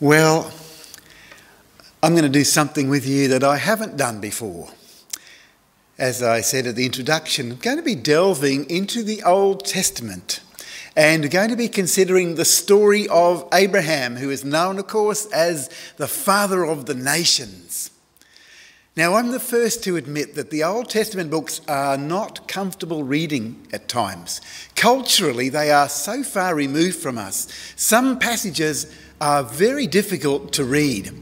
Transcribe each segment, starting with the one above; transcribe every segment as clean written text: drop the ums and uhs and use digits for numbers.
Well, I'm going to do something with you that I haven't done before. As I said at the introduction, I'm going to be delving into the Old Testament and going to be considering the story of Abraham, who is known, of course, as the father of the nations. Now, I'm the first to admit that the Old Testament books are not comfortable reading at times. Culturally, they are so far removed from us. Some passages are very difficult to read.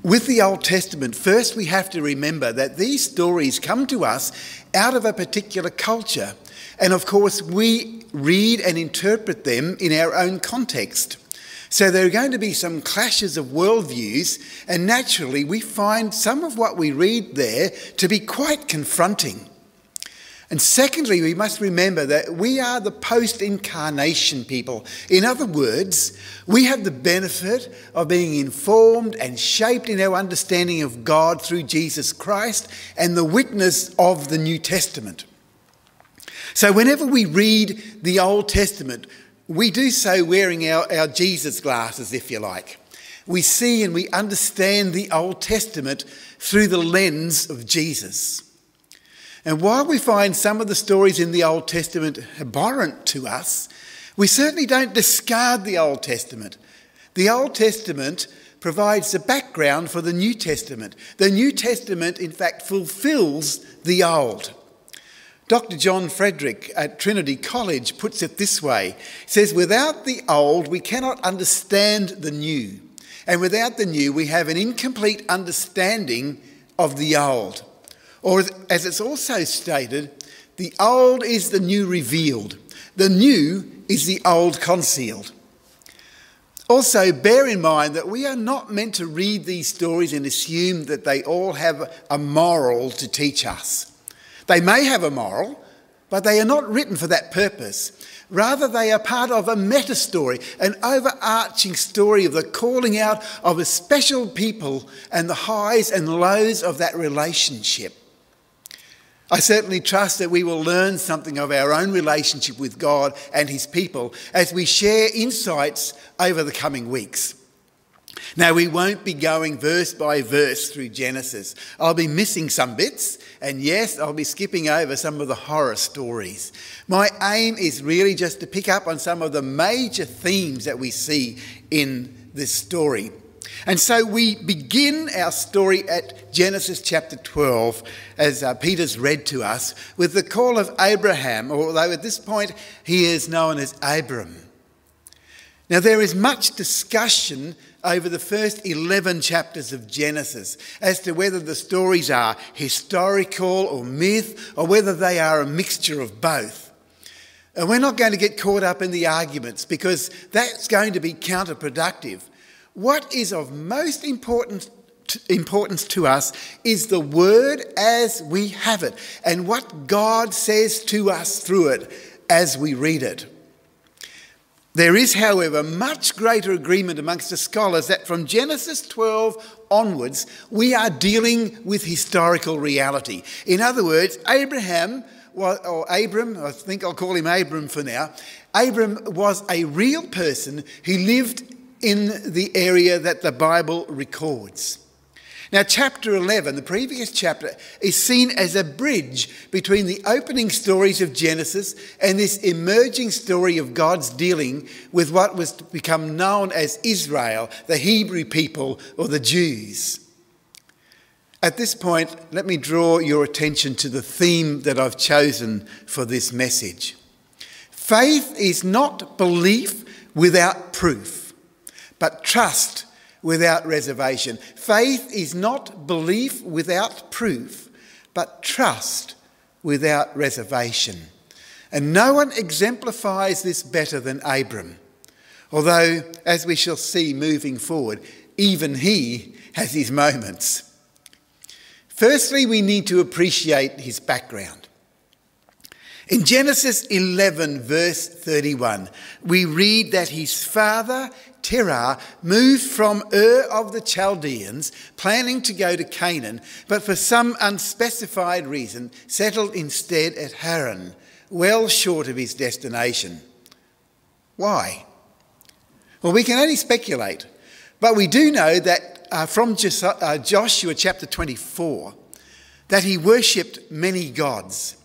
With the Old Testament, first we have to remember that these stories come to us out of a particular culture. And of course, we read and interpret them in our own context. So there are going to be some clashes of worldviews, and naturally we find some of what we read there to be quite confronting. And secondly, we must remember that we are the post-incarnation people. In other words, we have the benefit of being informed and shaped in our understanding of God through Jesus Christ and the witness of the New Testament. So whenever we read the Old Testament, we do so wearing our Jesus glasses, if you like. We see and we understand the Old Testament through the lens of Jesus. And while we find some of the stories in the Old Testament abhorrent to us, we certainly don't discard the Old Testament. The Old Testament provides the background for the New Testament. The New Testament, in fact, fulfills the Old. Dr. John Frederick at Trinity College puts it this way. He says, without the old, we cannot understand the new. And without the new, we have an incomplete understanding of the old. Or as it's also stated, the old is the new revealed. The new is the old concealed. Also, bear in mind that we are not meant to read these stories and assume that they all have a moral to teach us. They may have a moral, but they are not written for that purpose. Rather, they are part of a meta-story, an overarching story of the calling out of a special people and the highs and lows of that relationship. I certainly trust that we will learn something of our own relationship with God and his people as we share insights over the coming weeks. Now, we won't be going verse by verse through Genesis. I'll be missing some bits, and yes, I'll be skipping over some of the horror stories. My aim is really just to pick up on some of the major themes that we see in this story. And so we begin our story at Genesis chapter 12, as Peter's read to us, with the call of Abraham, although at this point he is known as Abram. Now, there is much discussion over the first 11 chapters of Genesis as to whether the stories are historical or myth, or whether they are a mixture of both. And we're not going to get caught up in the arguments because that's going to be counterproductive. What is of most importance to us is the word as we have it, and what God says to us through it as we read it. There is, however, much greater agreement amongst the scholars that from Genesis 12 onwards, we are dealing with historical reality. In other words, Abram, I think I'll call him Abram for now. Abram was a real person who lived in the area that the Bible records. Now, chapter 11, the previous chapter, is seen as a bridge between the opening stories of Genesis and this emerging story of God's dealing with what was to become known as Israel, the Hebrew people or the Jews. At this point, let me draw your attention to the theme that I've chosen for this message. Faith is not belief without proof, but trust without reservation. Faith is not belief without proof, but trust without reservation. And no one exemplifies this better than Abram. Although, as we shall see moving forward, even he has his moments. Firstly, we need to appreciate his background. In Genesis 11, verse 31, we read that his father, Terah, moved from Ur of the Chaldeans, planning to go to Canaan, but for some unspecified reason settled instead at Haran, well short of his destination. Why? Well, we can only speculate. But we do know that from Joshua chapter 24, that he worshipped many gods.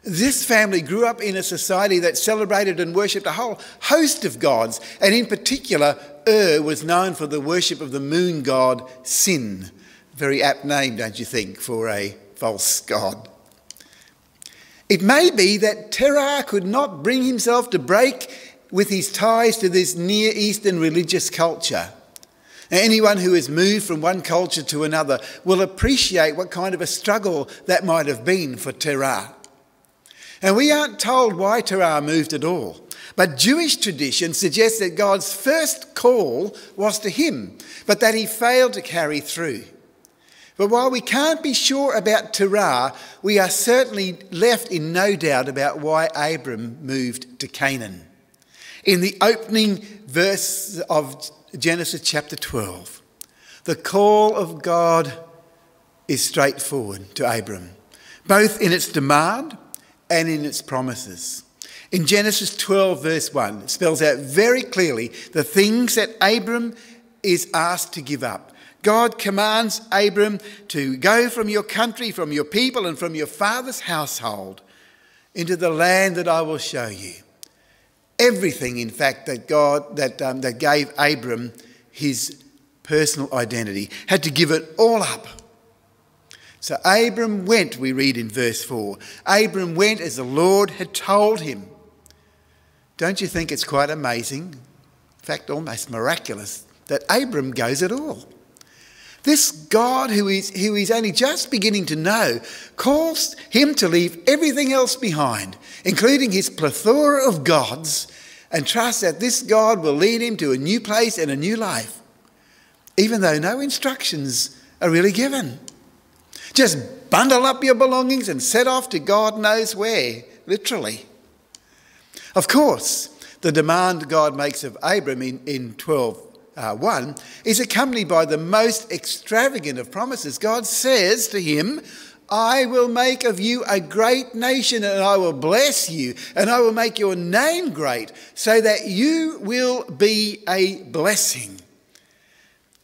This family grew up in a society that celebrated and worshipped a whole host of gods, and in particular, was known for the worship of the moon god Sin. Very apt name, don't you think, for a false god. It may be that Terah could not bring himself to break with his ties to this Near Eastern religious culture. Now, anyone who has moved from one culture to another will appreciate what kind of a struggle that might have been for Terah. And we aren't told why Terah moved at all. But Jewish tradition suggests that God's first call was to him, but that he failed to carry through. But while we can't be sure about Terah, we are certainly left in no doubt about why Abram moved to Canaan. In the opening verse of Genesis chapter 12, the call of God is straightforward to Abram, both in its demand and in its promises. In Genesis 12 verse 1, it spells out very clearly the things that Abram is asked to give up. God commands Abram to go from your country, from your people, and from your father's household into the land that I will show you. Everything, in fact, that gave Abram his personal identity, had to give it all up. So Abram went, we read in verse 4. Abram went as the Lord had told him. Don't you think it's quite amazing, in fact almost miraculous, that Abram goes at all? This God who he's only just beginning to know calls him to leave everything else behind, including his plethora of gods, and trust that this God will lead him to a new place and a new life, even though no instructions are really given. Just bundle up your belongings and set off to God knows where, literally. Of course, the demand God makes of Abram in 12:1 is accompanied by the most extravagant of promises. God says to him, I will make of you a great nation, and I will bless you, and I will make your name great, so that you will be a blessing.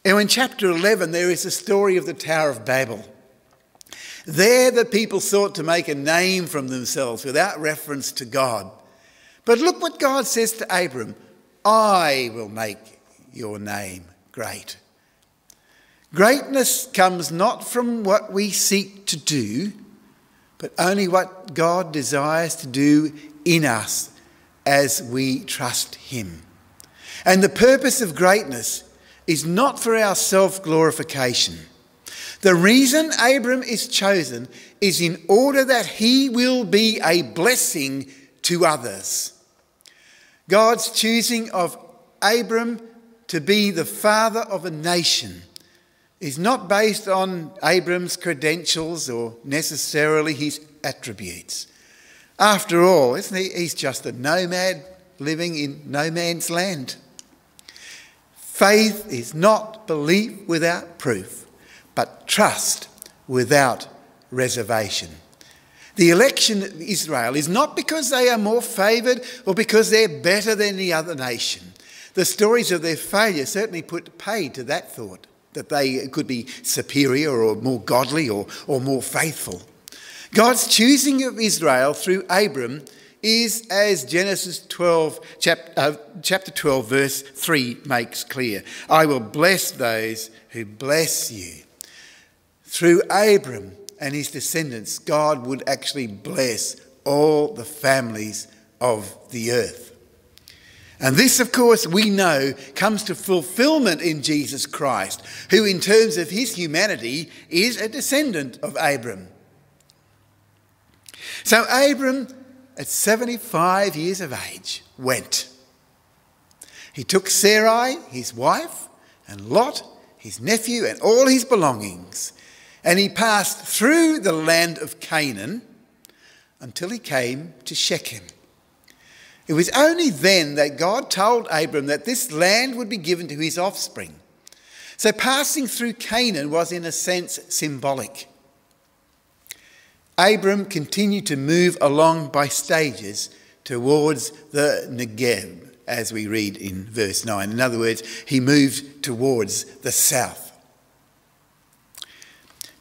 And in chapter 11, there is the story of the Tower of Babel. There the people sought to make a name from themselves without reference to God. But look what God says to Abram, I will make your name great. Greatness comes not from what we seek to do, but only what God desires to do in us as we trust him. And the purpose of greatness is not for our self-glorification. The reason Abram is chosen is in order that he will be a blessing to others. God's choosing of Abram to be the father of a nation is not based on Abram's credentials or necessarily his attributes. After all, isn't he? He's just a nomad living in no man's land. Faith is not belief without proof, but trust without reservation. The election of Israel is not because they are more favoured or because they're better than the other nation. The stories of their failure certainly put paid to that thought, that they could be superior or more godly or more faithful. God's choosing of Israel through Abram is, as Genesis 12, chapter 12, verse 3 makes clear. I will bless those who bless you. Through Abram and his descendants, God would actually bless all the families of the earth. And this, of course, we know comes to fulfillment in Jesus Christ, who in terms of his humanity is a descendant of Abram. So Abram, at 75 years of age, went. He took Sarai, his wife, and Lot, his nephew, and all his belongings, and he passed through the land of Canaan until he came to Shechem. It was only then that God told Abram that this land would be given to his offspring. So passing through Canaan was in a sense symbolic. Abram continued to move along by stages towards the Negev, as we read in verse 9. In other words, he moved towards the south.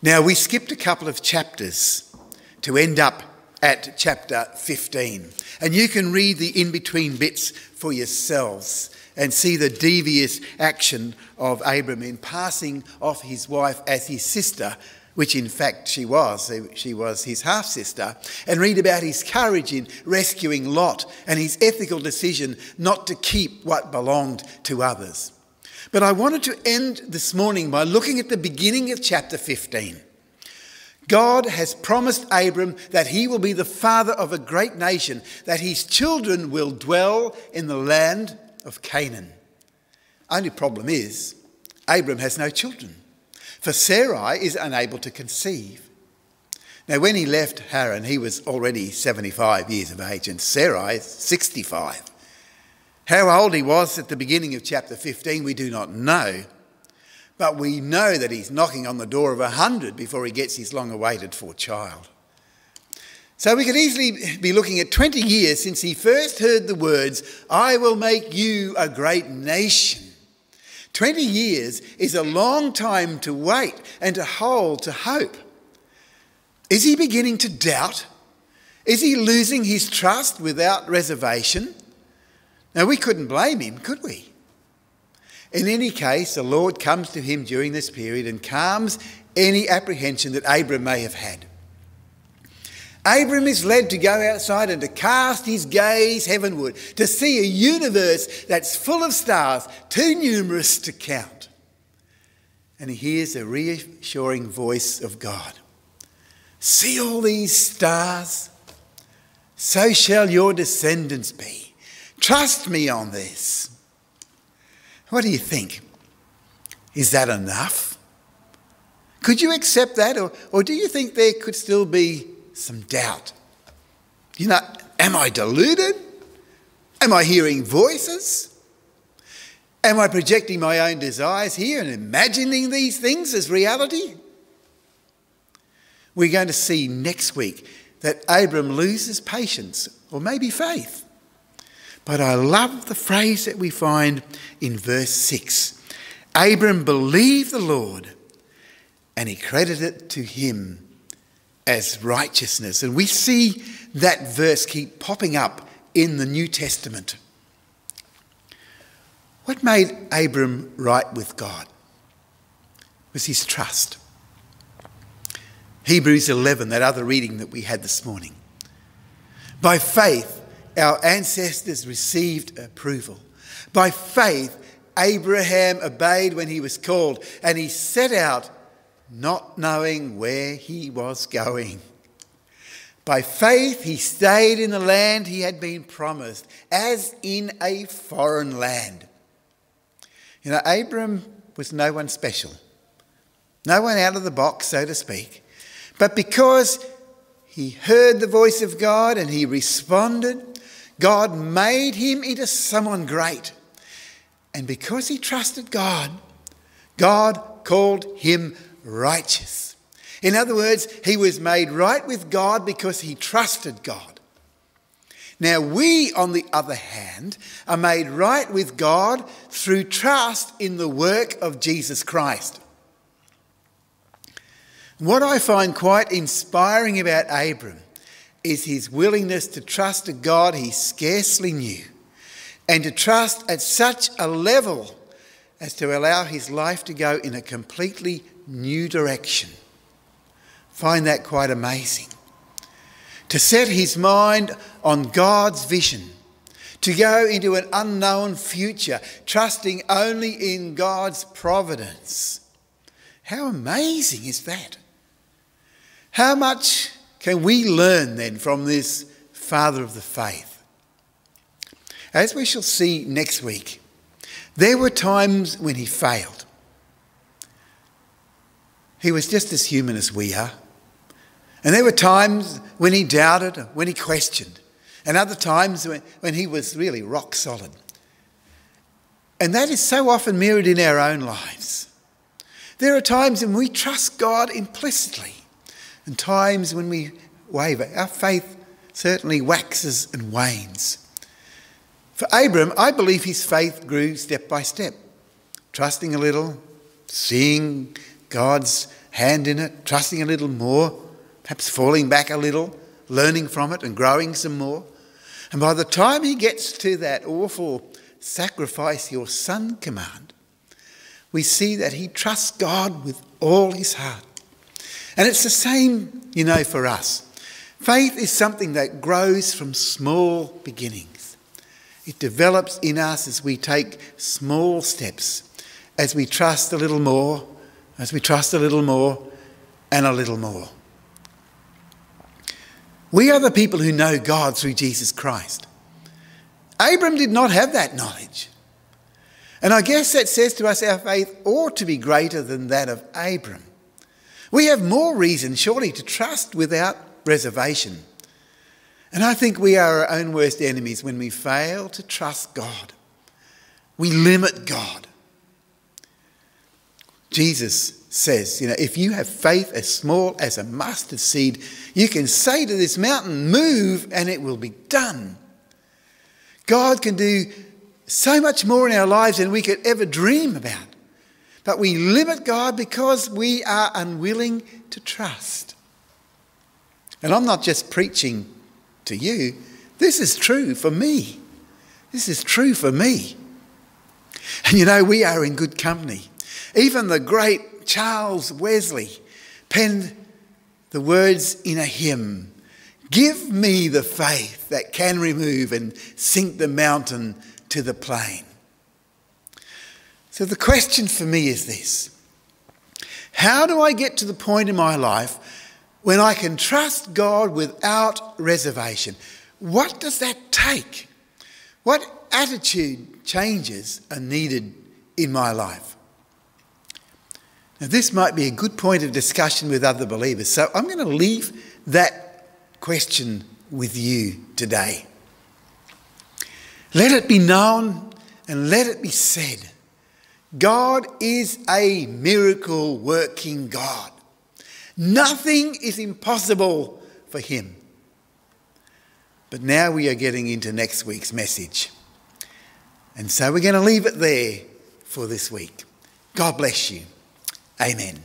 Now, we skipped a couple of chapters to end up at chapter 15. And you can read the in-between bits for yourselves and see the devious action of Abram in passing off his wife as his sister, which in fact she was his half-sister, and read about his courage in rescuing Lot and his ethical decision not to keep what belonged to others. But I wanted to end this morning by looking at the beginning of chapter 15. God has promised Abram that he will be the father of a great nation, that his children will dwell in the land of Canaan. Only problem is, Abram has no children, for Sarai is unable to conceive. Now, when he left Haran, he was already 75 years of age, and Sarai is 65. How old he was at the beginning of chapter 15, we do not know. But we know that he's knocking on the door of 100 before he gets his long-awaited for child. So we could easily be looking at 20 years since he first heard the words, "I will make you a great nation." 20 years is a long time to wait and to hold to hope. Is he beginning to doubt? Is he losing his trust without reservation? Now, we couldn't blame him, could we? In any case, the Lord comes to him during this period and calms any apprehension that Abram may have had. Abram is led to go outside and to cast his gaze heavenward, to see a universe that's full of stars, too numerous to count. And he hears a reassuring voice of God. "See all these stars? So shall your descendants be. Trust me on this." What do you think? Is that enough? Could you accept that? Or do you think there could still be some doubt? You know, am I deluded? Am I hearing voices? Am I projecting my own desires here and imagining these things as reality? We're going to see next week that Abram loses patience, or maybe faith. But I love the phrase that we find in verse 6. Abram believed the Lord, and he credited it to him as righteousness. And we see that verse keep popping up in the New Testament. What made Abram right with God? It was his trust. Hebrews 11, that other reading that we had this morning. By faith, our ancestors received approval. By faith, Abraham obeyed when he was called, and he set out not knowing where he was going. By faith, he stayed in the land he had been promised, as in a foreign land. You know, Abram was no one special, no one out of the box, so to speak. But because he heard the voice of God and he responded, God made him into someone great. And because he trusted God, God called him righteous. In other words, he was made right with God because he trusted God. Now we, on the other hand, are made right with God through trust in the work of Jesus Christ. What I find quite inspiring about Abram is his willingness to trust a God he scarcely knew, and to trust at such a level as to allow his life to go in a completely new direction. Find that quite amazing. To set his mind on God's vision, to go into an unknown future, trusting only in God's providence. How amazing is that? How much can we learn then from this father of the faith? As we shall see next week, there were times when he failed. He was just as human as we are. And there were times when he doubted, when he questioned, and other times when he was really rock solid. And that is so often mirrored in our own lives. There are times when we trust God implicitly, and times when we waver. Our faith certainly waxes and wanes. For Abram, I believe his faith grew step by step, trusting a little, seeing God's hand in it, trusting a little more, perhaps falling back a little, learning from it and growing some more. And by the time he gets to that awful sacrifice your son command, we see that he trusts God with all his heart. And it's the same, for us. Faith is something that grows from small beginnings. It develops in us as we take small steps, as we trust a little more, as we trust a little more, and a little more. We are the people who know God through Jesus Christ. Abram did not have that knowledge. And I guess that says to us our faith ought to be greater than that of Abram. We have more reason, surely, to trust without reservation. And I think we are our own worst enemies when we fail to trust God. We limit God. Jesus says, if you have faith as small as a mustard seed, you can say to this mountain, move, and it will be done. God can do so much more in our lives than we could ever dream about. But we limit God because we are unwilling to trust. And I'm not just preaching to you. This is true for me. This is true for me. And we are in good company. Even the great Charles Wesley penned the words in a hymn, "Give me the faith that can remove and sink the mountain to the plain." So the question for me is this: how do I get to the point in my life when I can trust God without reservation? What does that take? What attitude changes are needed in my life? Now, this might be a good point of discussion with other believers, so I'm going to leave that question with you today. Let it be known and let it be said, God is a miracle working God. Nothing is impossible for him. But now we are getting into next week's message. And so we're going to leave it there for this week. God bless you. Amen.